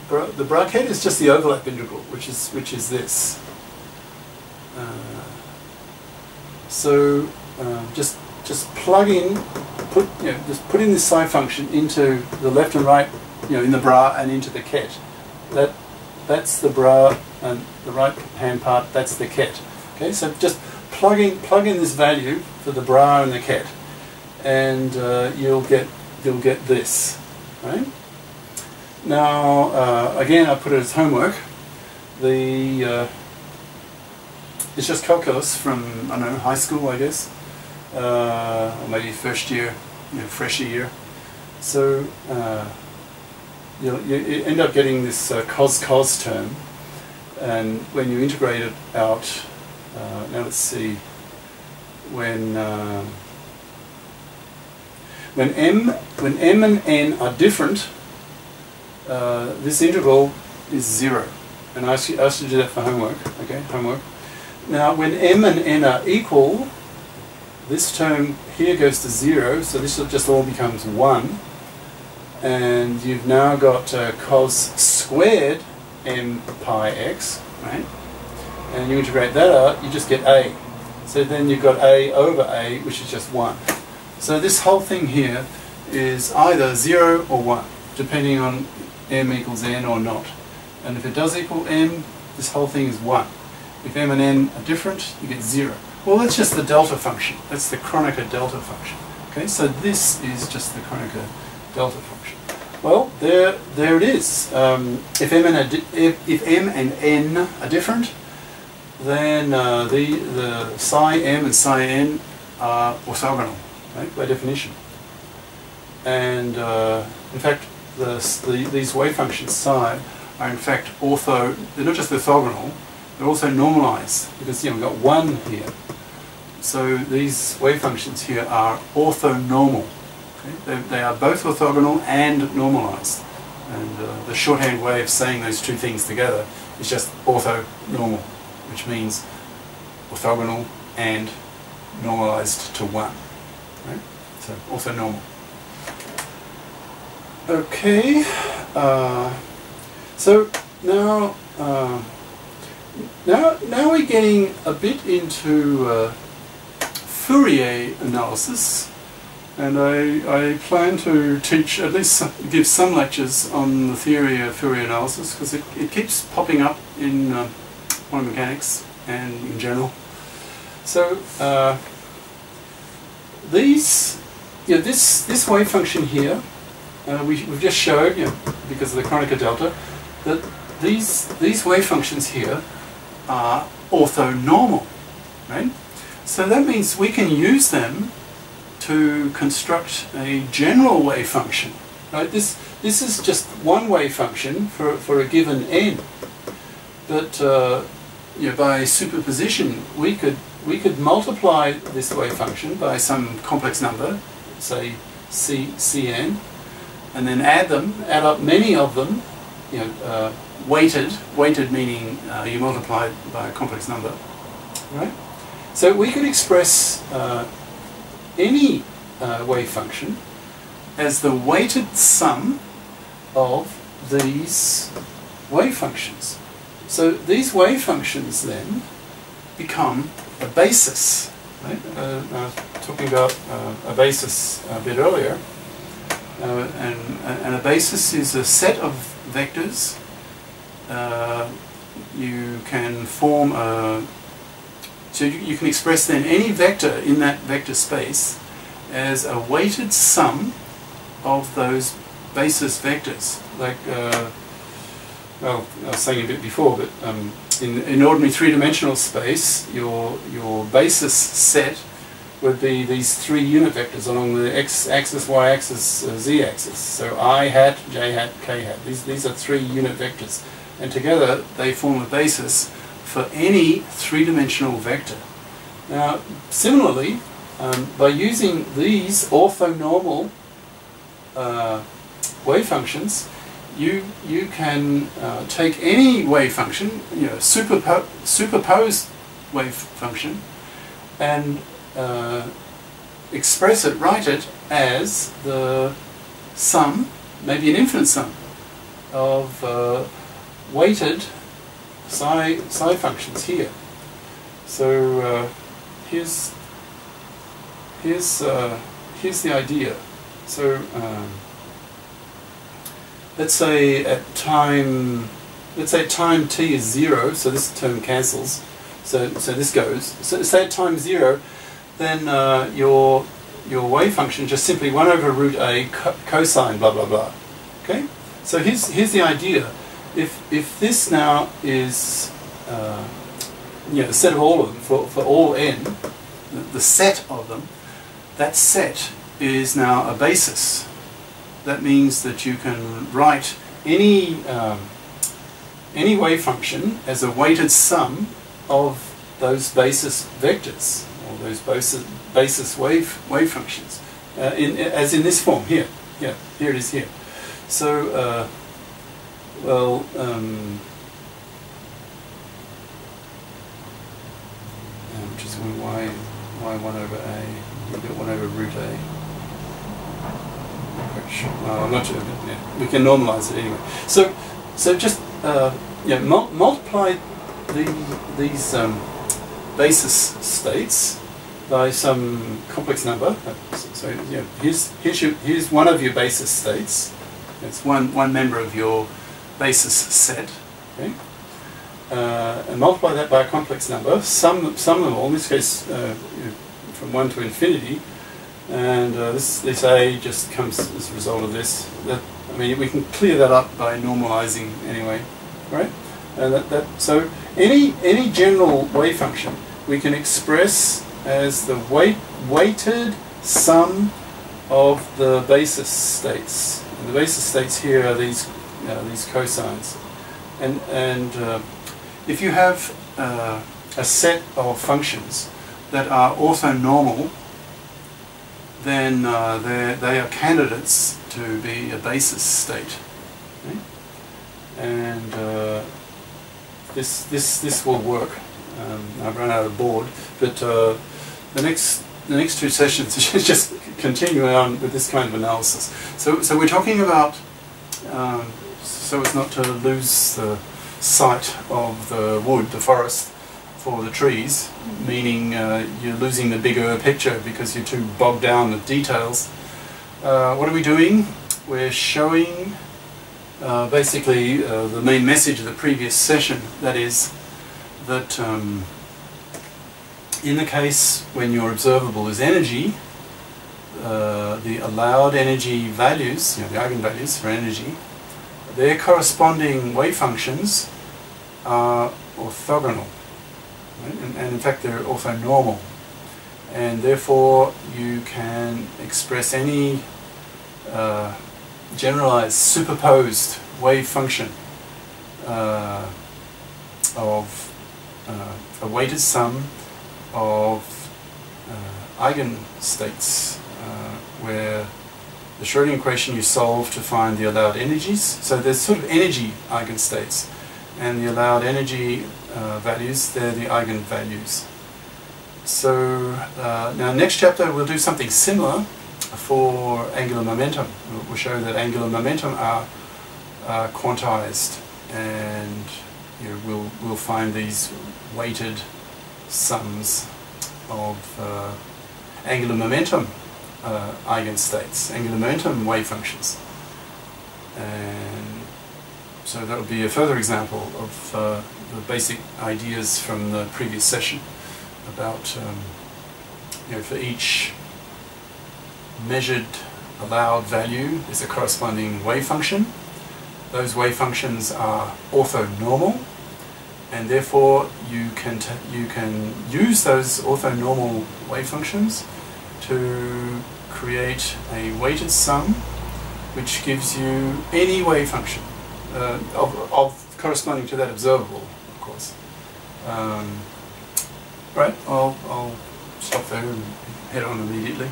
the bracket is just the overlap integral, which is this. So just plug in, just put in this psi function into the left and right, in the bra and into the ket. That's the bra, and the right hand part, that's the ket. Okay, so just plug in this value for the bra and the ket, and you'll get this, right? Now again, I put it as homework. It's just calculus from, I don't know, high school, I guess, or maybe first year, fresher year. So you end up getting this cos term, and when you integrate it out, now let's see, when m and n are different, this integral is 0. And I asked you to do that for homework. Okay, homework. Now, when m and n are equal, this term here goes to 0, so this just all becomes 1. And you've now got cos squared m pi x, right? And you integrate that out, you just get a. So then you've got a over a, which is just 1. So this whole thing here is either 0 or 1, depending on m equals n or not. And if it does equal m, this whole thing is 1. If m and n are different, you get 0. Well, that's just the delta function. That's the Kronecker delta function. Okay, so this is just the Kronecker delta function. Well, there it is. If m and n are different, then the psi m and psi n are orthogonal, right, by definition. And in fact, these wave functions psi are in fact they're not just orthogonal, they're also normalized, because we've got 1 here. So these wave functions here are orthonormal. Okay? They are both orthogonal and normalized. And the shorthand way of saying those two things together is just orthonormal, which means orthogonal and normalized to 1. Right? So orthonormal. Okay, so now we're getting a bit into Fourier analysis, and I plan to teach, at least give some lectures on the theory of Fourier analysis, because it keeps popping up in quantum mechanics and in general. So this wave function here, we've just showed, because of the Kronecker delta, that these wave functions here are orthonormal, right? So that means we can use them to construct a general wave function, right? This is just one wave function for a given n, but by superposition we could multiply this wave function by some complex number, say Cn, and then add up many of them, weighted meaning you multiply by a complex number, right? So we could express any wave function as the weighted sum of these wave functions. So these wave functions then become a basis, right? I was talking about a basis a bit earlier. And a basis is a set of vectors. You can form so you can express then any vector in that vector space as a weighted sum of those basis vectors. Like, well, I was saying a bit before, but in ordinary three-dimensional space, your basis set would be these 3 unit vectors along the x-axis, y-axis, z-axis. So I hat, j hat, k hat. These are 3 unit vectors. And together they form a basis for any three-dimensional vector. Now, similarly, by using these orthonormal wave functions, you can take any wave function, superposed wave function, and express it, write it as the sum, maybe an infinite sum, of weighted psi functions here. So here's the idea. So let's say at time t is 0, so this term cancels. So this goes. So say at time 0, then your wave function is just simply 1 over root a cosine blah blah blah. Okay. So here's the idea. If this now is the set of all of them for all n, the set of them, that set is now a basis. That means that you can write any wave function as a weighted sum of those basis vectors, or those basis wave functions, as in this form here. Yeah, here it is here. So, which is y 1 over a, you get 1 over root a. Which, I'm not sure, but yeah, we can normalize it anyway. So just multiply these basis states by some complex number. So here's one of your basis states. It's one member of your basis set. Okay, and multiply that by a complex number. Sum them all. In this case, from 1 to infinity. And this a just comes as a result of this. I mean, we can clear that up by normalizing anyway, right? And so any general wave function we can express as the weighted sum of the basis states. And the basis states here are these cosines. And if you have a set of functions that are orthonormal, then they are candidates to be a basis state. Okay? And this will work. I've run out of board, but the next two sessions is just continuing on with this kind of analysis. So we're talking about so as not to lose the sight of the wood, the forest, for the trees, meaning you're losing the bigger picture because you're too bogged down with details. What are we doing? We're showing basically the main message of the previous session, that is that in the case when your observable is energy, the allowed energy values, the eigenvalues for energy, their corresponding wave functions are orthogonal. And in fact they're orthonormal, and therefore you can express any generalized superposed wave function of a weighted sum of eigenstates, where the Schrödinger equation you solve to find the allowed energies. So there's sort of energy eigenstates, and the allowed energy values, they're the eigenvalues. So now next chapter we'll do something similar for angular momentum. We'll show that angular momentum are quantized, and we'll find these weighted sums of angular momentum eigenstates, angular momentum wave functions. And so that would be a further example of the basic ideas from the previous session about, for each measured allowed value is a corresponding wave function. Those wave functions are orthonormal, and therefore you can use those orthonormal wave functions to create a weighted sum which gives you any wave function of corresponding to that observable, of course. Right, I'll stop there and head on immediately.